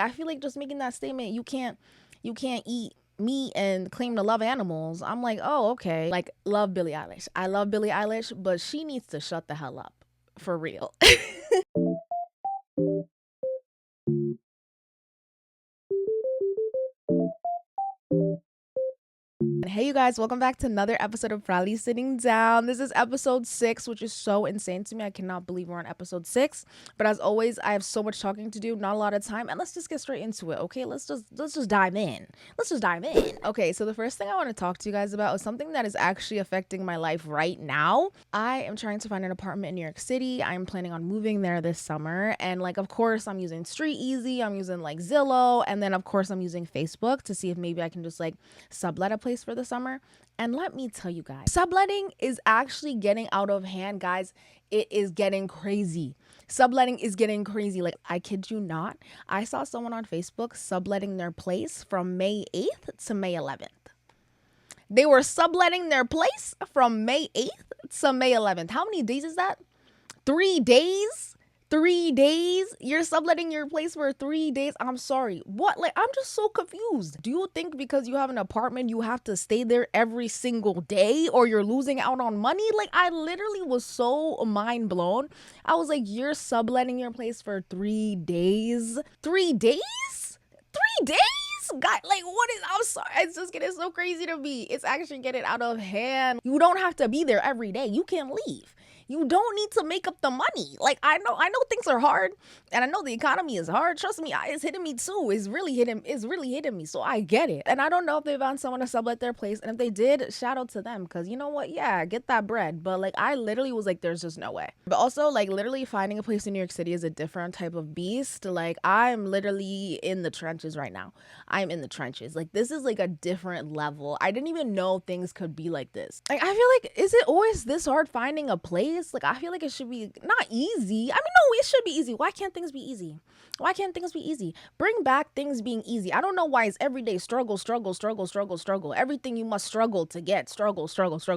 I feel like just making that statement, you can't eat meat and claim to love animals. I'm like, oh, okay. Like, love Billie Eilish. I love Billie Eilish, but she needs to shut the hell up. For real. Hey you guys, welcome back to another episode of Proudly Sitting Down. This is episode 6, which is so insane to me. I cannot believe we're on episode 6. But as always, I have so much talking to do, not a lot of time, and let's just get straight into it, okay? Let's just dive in. Okay, so the first thing I want to talk to you guys about is something that is actually affecting my life right now. I am trying to find an apartment in New York City. I'm planning on moving there this summer, and like of course I'm using Street Easy, I'm using like Zillow, and then of course I'm using Facebook to see if maybe I can just like sublet a place for the summer. And let me tell you guys, subletting is actually getting out of hand, guys. It is getting crazy. Subletting is getting crazy. Like, I kid you not, I saw someone on Facebook subletting their place from May 8th to May 11th. They were subletting their place from May 8th to May 11th. How many days is that? 3 days? 3 days? You're subletting your place for 3 days? I'm sorry. What? Like, I'm just so confused. Do you think because you have an apartment, you have to stay there every single day or you're losing out on money? Like, I literally was so mind blown. I was like, you're subletting your place for 3 days? 3 days? 3 days? God, like, what is, I'm sorry, it's just getting so crazy to me. It's actually getting out of hand. You don't have to be there every day. You can leave. You don't need to make up the money. Like, I know things are hard, and I know the economy is hard. Trust me, it's hitting me too. It's really hitting me. So I get it. And I don't know if they found someone to sublet their place. And if they did, shout out to them. Cause you know what? Yeah, get that bread. But like, I literally was like, there's just no way. But also, like, literally finding a place in New York City is a different type of beast. Like, I'm literally in the trenches right now. I'm in the trenches. Like, this is like a different level. I didn't even know things could be like this. Like, I feel like, is it always this hard finding a place? Like, I feel like it should be not easy. I mean, no, it should be easy. Why can't things be easy? Why can't things be easy? Bring back things being easy. I don't know why it's everyday struggle. Everything you must struggle to get. Struggle.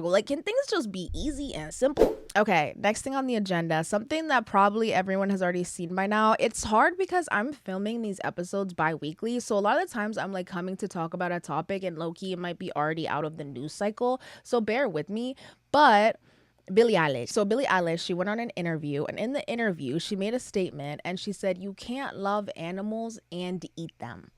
Like, can things just be easy and simple? Okay, next thing on the agenda, something that probably everyone has already seen by now. It's hard because I'm filming these episodes bi-weekly, so a lot of the times I'm like coming to talk about a topic and low-key it might be already out of the news cycle, so bear with me. But Billie Eilish. So Billie Eilish, she went on an interview, and in the interview, she made a statement and she said, you can't love animals and eat them.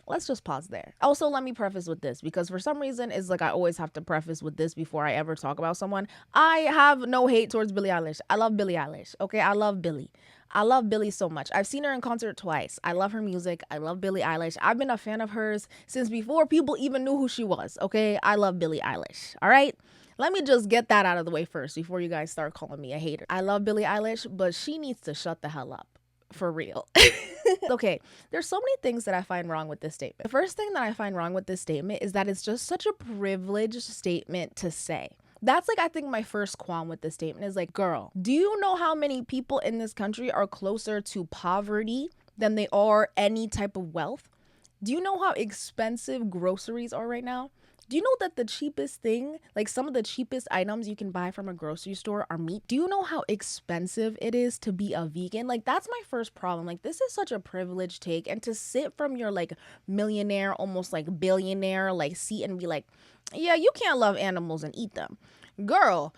Let's just pause there. Also, let me preface with this because for some reason, it's like I always have to preface with this before I ever talk about someone. I have no hate towards Billie Eilish. I love Billie Eilish. Okay, I love Billie. I love Billie so much. I've seen her in concert twice. I love her music. I love Billie Eilish. I've been a fan of hers since before people even knew who she was. Okay, I love Billie Eilish. All right. Let me just get that out of the way first before you guys start calling me a hater. I love Billie Eilish, but she needs to shut the hell up. For real. Okay, there's so many things that I find wrong with this statement. The first thing that I find wrong with this statement is that it's just such a privileged statement to say. That's like, I think my first qualm with this statement is like, girl, do you know how many people in this country are closer to poverty than they are any type of wealth? Do you know how expensive groceries are right now? Do you know that the cheapest thing, like some of the cheapest items you can buy from a grocery store are meat? Do you know how expensive it is to be a vegan? Like, that's my first problem. Like, this is such a privileged take. And to sit from your like millionaire, almost like billionaire, like seat and be like, yeah, you can't love animals and eat them. Girl,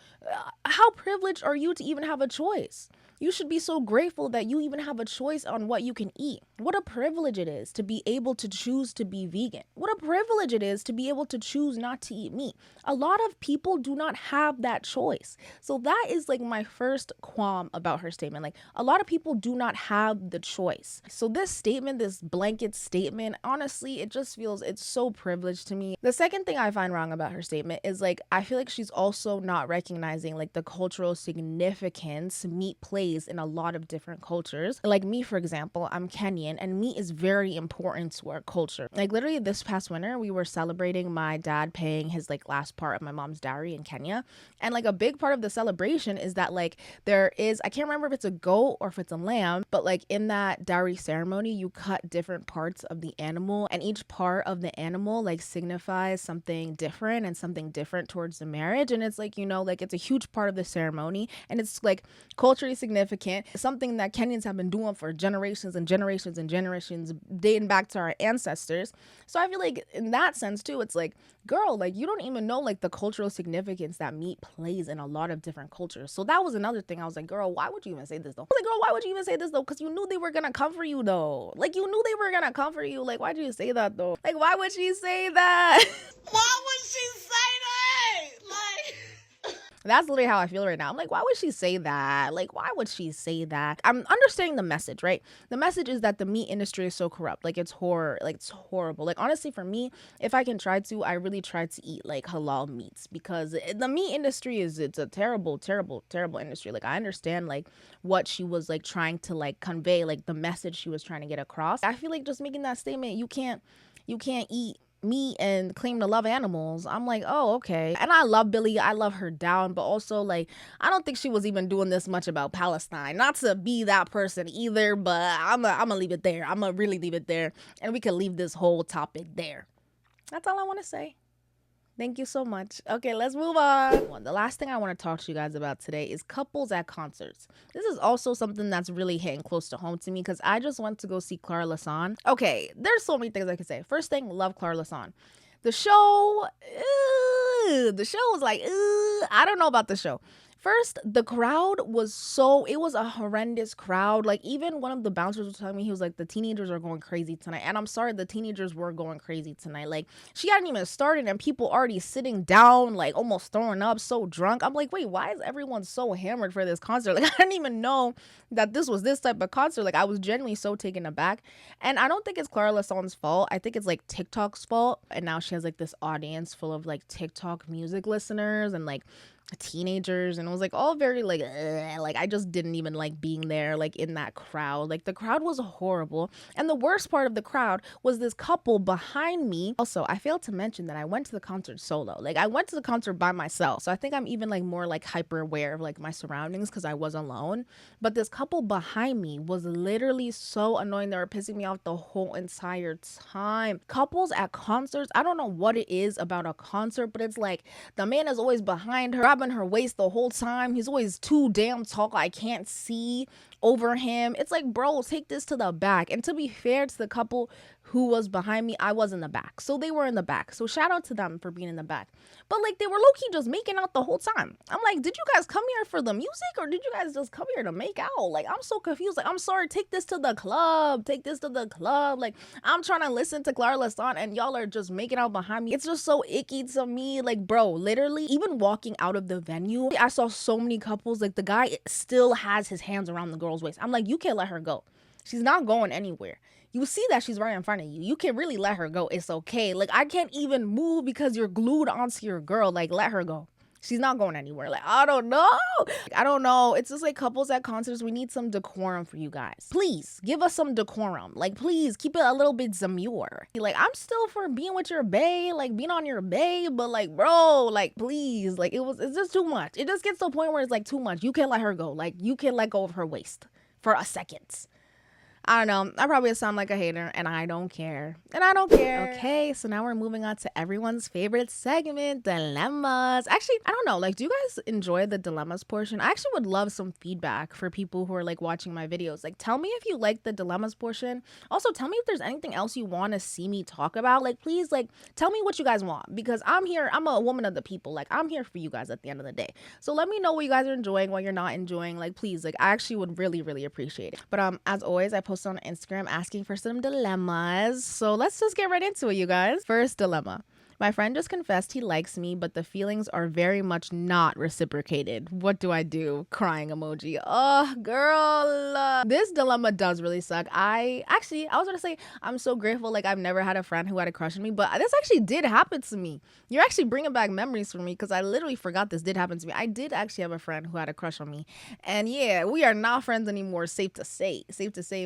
how privileged are you to even have a choice? You should be so grateful that you even have a choice on what you can eat. What a privilege it is to be able to choose to be vegan. What a privilege it is to be able to choose not to eat meat. A lot of people do not have that choice. So that is like my first qualm about her statement. Like, a lot of people do not have the choice. So this statement, this blanket statement, honestly, it just feels, it's so privileged to me. The second thing I find wrong about her statement is like, I feel like she's also not recognizing like the cultural significance meat plays in a lot of different cultures. Like me, for example, I'm Kenyan and meat is very important to our culture. Like literally this past winter, we were celebrating my dad paying his like last part of my mom's dowry in Kenya. And like a big part of the celebration is that like there is, I can't remember if it's a goat or if it's a lamb, but like in that dowry ceremony, you cut different parts of the animal and each part of the animal like signifies something different and something different towards the marriage. And it's like, you know, like it's a huge part of the ceremony and it's like culturally significant significant, something that Kenyans have been doing for generations and generations and generations, dating back to our ancestors. So I feel like in that sense too, it's like, girl, like you don't even know like the cultural significance that meat plays in a lot of different cultures. So that was another thing. I was like, girl, why would you even say this though? I was like, girl, why would you even say this though? Because you knew they were gonna come for you though. Like you knew they were gonna come for you. Like why'd you say that though? Like why would she say that? Why would she say that? Like, that's literally how I feel right now. I'm like, why would she say that? Like, why would she say that? I'm understanding the message, right? The message is that the meat industry is so corrupt. Like, it's horror. Like, it's horrible. Like, honestly, for me, if I can try to, I really try to eat, like, halal meats. Because the meat industry it's a terrible, terrible, terrible industry. Like, I understand, like, what she was, like, trying to, like, convey. Like, the message she was trying to get across. I feel like just making that statement, you can't eat meat and claim to love animals. I'm like, oh, okay. And I love Billie. I love her down, but also like I don't think she was even doing this much about Palestine. Not to be that person either, but I'm gonna leave it there. I'm gonna really leave it there, and we can leave this whole topic there. That's all I want to say. Thank you so much. Okay, let's move on. The last thing I want to talk to you guys about today is couples at concerts. This is also something that's really hitting close to home to me because I just went to go see Clara Lasan. Okay, there's so many things I could say. First thing, love Clara Lasan. The show was like, I don't know about the show. First, the crowd it was a horrendous crowd. Like, even one of the bouncers was telling me, he was like, the teenagers are going crazy tonight. And I'm sorry, the teenagers were going crazy tonight. Like, she hadn't even started and people already sitting down, like, almost throwing up, so drunk. I'm like, wait, why is everyone so hammered for this concert? Like, I didn't even know that this was this type of concert. Like, I was genuinely so taken aback. And I don't think it's Clara Lasan's fault. I think it's, like, TikTok's fault. And now she has, like, this audience full of, like, TikTok music listeners and, like, teenagers, and it was like all very like I just didn't even like being there, like in that crowd. Like the crowd was horrible, and the worst part of the crowd was this couple behind me. Also, I failed to mention that I went to the concert solo. Like I went to the concert by myself, so I think I'm even like more like hyper aware of like my surroundings because I was alone. But this couple behind me was literally so annoying. They were pissing me off the whole entire time. Couples at concerts, I don't know what it is about a concert, but it's like the man is always behind her, grabbing her waist the whole time. He's always too damn tall. I can't see over him. It's like, bro, take this to the back. And to be fair to the couple who was behind me, I was in the back. So they were in the back. So shout out to them for being in the back. But like they were low-key just making out the whole time. I'm like, did you guys come here for the music or did you guys just come here to make out? Like, I'm so confused. Like, I'm sorry, take this to the club. Take this to the club. Like, I'm trying to listen to Clara Lasan and y'all are just making out behind me. It's just so icky to me. Like, bro, literally, even walking out of the venue, I saw so many couples. Like, the guy still has his hands around the girl's waist. I'm like, you can't let her go. She's not going anywhere. You see that she's right in front of you. You can really let her go. It's okay. Like, I can't even move because you're glued onto your girl. Like, let her go. She's not going anywhere. Like, I don't know. I don't know. It's just like couples at concerts. We need some decorum for you guys. Please give us some decorum. Like, please keep it a little bit demure. Like, I'm still for being with your bae, like being on your bae, but like, bro, like, please, like it's just too much. It just gets to a point where it's like too much. You can't let her go. Like, you can't let go of her waist for a second. I don't know. I probably sound like a hater, and I don't care. Okay, so now we're moving on to everyone's favorite segment, dilemmas. Actually, I don't know. Like, do you guys enjoy the dilemmas portion? I actually would love some feedback for people who are like watching my videos. Like, tell me if you like the dilemmas portion. Also, tell me if there's anything else you want to see me talk about. Like, please, like, tell me what you guys want because I'm here. I'm a woman of the people. Like, I'm here for you guys at the end of the day. So let me know what you guys are enjoying, what you're not enjoying. Like, please, like, I actually would really, really appreciate it. But as always, I post on Instagram asking for some dilemmas. So let's just get right into it, you guys. First dilemma. My friend just confessed he likes me, but the feelings are very much not reciprocated. What do I do? Crying emoji. Oh, girl. This dilemma does really suck. I was gonna say, I'm so grateful. Like, I've never had a friend who had a crush on me, but this actually did happen to me. You're actually bringing back memories for me because I literally forgot this did happen to me. I did actually have a friend who had a crush on me. And yeah, we are not friends anymore. Safe to say,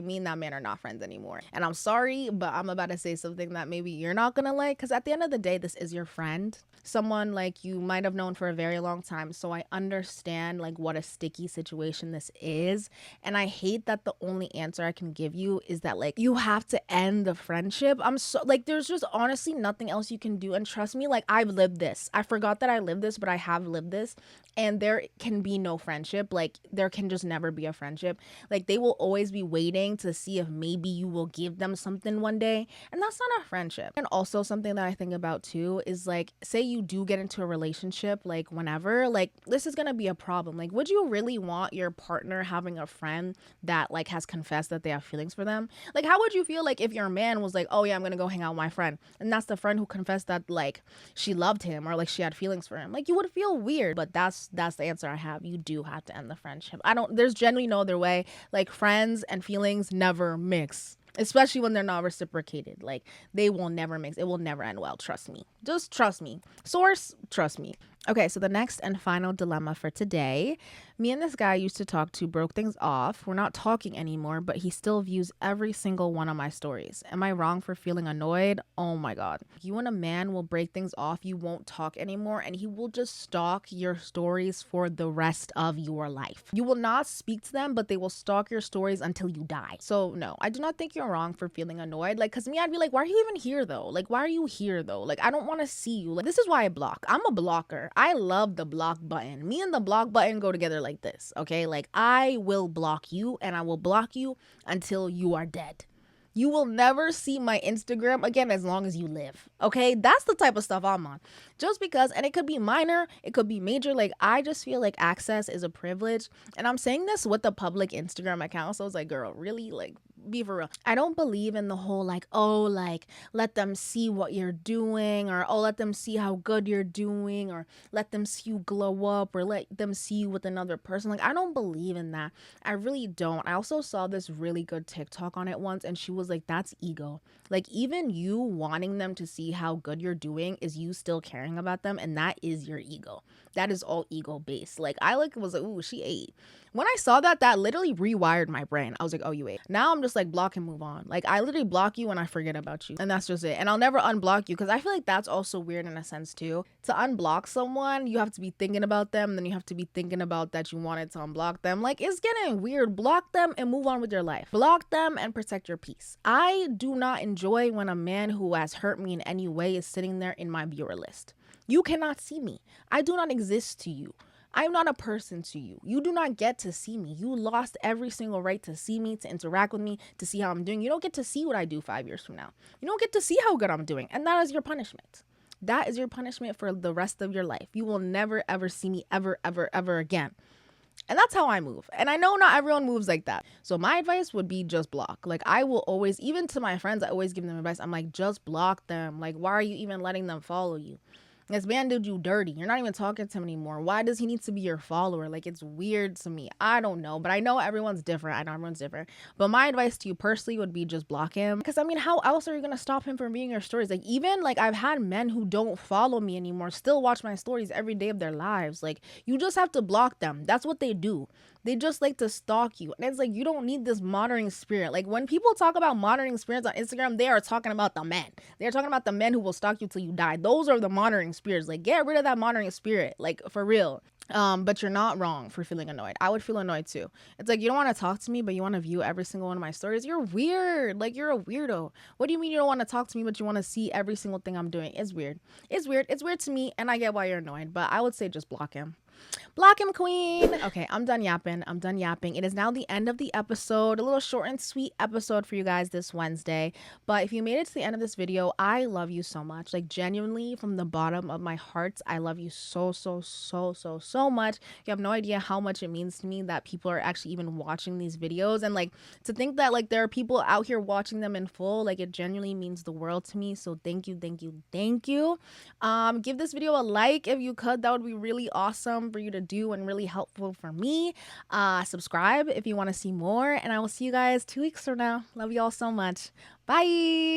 me and that man are not friends anymore. And I'm sorry, but I'm about to say something that maybe you're not gonna like because at the end of the day, this is your friend, someone like you might have known for a very long time. So I understand like what a sticky situation this is. And I hate that the only answer I can give you is that like you have to end the friendship. I'm so like, there's just honestly nothing else you can do. And trust me, like I've lived this. I forgot that I lived this, but I have lived this. And there can be no friendship. Like there can just never be a friendship. Like they will always be waiting to see if maybe you will give them something one day. And that's not a friendship. And also something that I think about too is like, say you do get into a relationship, like whenever, like this is gonna be a problem. Like, would you really want your partner having a friend that like has confessed that they have feelings for them? Like, how would you feel like if your man was like, oh yeah, I'm gonna go hang out with my friend, and that's the friend who confessed that like she loved him or like she had feelings for him? Like, you would feel weird. But that's the answer I have. You do have to end the friendship. There's generally no other way. Like, friends and feelings never mix, especially when they're not reciprocated. Like, they will never mix. It will never end well. Trust me. Just trust me. Source, trust me. Okay, so the next and final dilemma for today. Me and this guy I used to talk to broke things off. We're not talking anymore, but he still views every single one of my stories. Am I wrong for feeling annoyed? Oh my God. You and a man will break things off. You won't talk anymore, and he will just stalk your stories for the rest of your life. You will not speak to them, but they will stalk your stories until you die. So no, I do not think you're wrong for feeling annoyed. Like, cause me, I'd be like, why are you even here though? Like, why are you here though? Like, I don't want to see you. Like, this is why I block. I'm a blocker. I love the block button. Me and the block button go together like this, okay? Like, I will block you, and I will block you until you are dead. You will never see my Instagram again as long as you live, okay? That's the type of stuff I'm on. Just because, and it could be minor, it could be major. Like, I just feel like access is a privilege. And I'm saying this with a public Instagram account. So it's like, girl, really? Like, be for real. I don't believe in the whole like, oh, like let them see what you're doing, or oh, let them see how good you're doing, or let them see you glow up, or let them see you with another person. Like, I don't believe in that. I really don't. I also saw this really good TikTok on it once, and she was like, that's ego. Like, even you wanting them to see how good you're doing is you still caring about them, and that is your ego. That is all ego based. Like, I like was like, ooh, she ate. When I saw that, that literally rewired my brain. I was like, oh, you ate. Now I'm just like, block and move on. Like, I literally block you when I forget about you. And that's just it. And I'll never unblock you, because I feel like that's also weird in a sense too. To unblock someone, you have to be thinking about them. Then you have to be thinking about that you wanted to unblock them. Like, it's getting weird. Block them and move on with your life. Block them and protect your peace. I do not enjoy when a man who has hurt me in any way is sitting there in my viewer list. You cannot see me. I do not exist to you. I'm not a person to you. You do not get to see me. You lost every single right to see me, to interact with me, to see how I'm doing. You don't get to see what I do 5 years from now. You don't get to see how good I'm doing. And that is your punishment. That is your punishment for the rest of your life. You will never, ever see me ever, ever, ever again. And that's how I move. And I know not everyone moves like that. So my advice would be just block. Like, I will always, even to my friends, I always give them advice. I'm like, just block them. Like, why are you even letting them follow you? This man did you dirty. You're not even talking to him anymore. Why does he need to be your follower? Like, it's weird to me. I don't know. But I know everyone's different. I know everyone's different. But my advice to you personally would be just block him. Because, I mean, how else are you going to stop him from viewing your stories? Like, even, like, I've had men who don't follow me anymore still watch my stories every day of their lives. Like, you just have to block them. That's what they do. They just like to stalk you. And it's like, you don't need this monitoring spirit. Like, when people talk about monitoring spirits on Instagram, they are talking about the men. They're talking about the men who will stalk you till you die. Those are the monitoring spirits. Like, get rid of that monitoring spirit. Like, for real. But you're not wrong for feeling annoyed. I would feel annoyed too. It's like, you don't want to talk to me, but you want to view every single one of my stories. You're weird. Like, you're a weirdo. What do you mean you don't want to talk to me, but you want to see every single thing I'm doing? It's weird. It's weird. It's weird to me, and I get why you're annoyed, but I would say just block him. Block him, queen. Okay, I'm done yapping. It is now the end of the episode. A little short and sweet episode for you guys this Wednesday. But if you made it to the end of this video, I love you so much. Like, genuinely, from the bottom of my heart, I love you so, so, so, so, so much. You have no idea how much it means to me that people are actually even watching these videos. And, like, to think that, like, there are people out here watching them in full, like, it genuinely means the world to me. So thank you, thank you, thank you. Give this video a like if you could. That would be really awesome for you to do and really helpful for me. Subscribe if you want to see more, and I will see you guys 2 weeks from now. Love you all so much. Bye.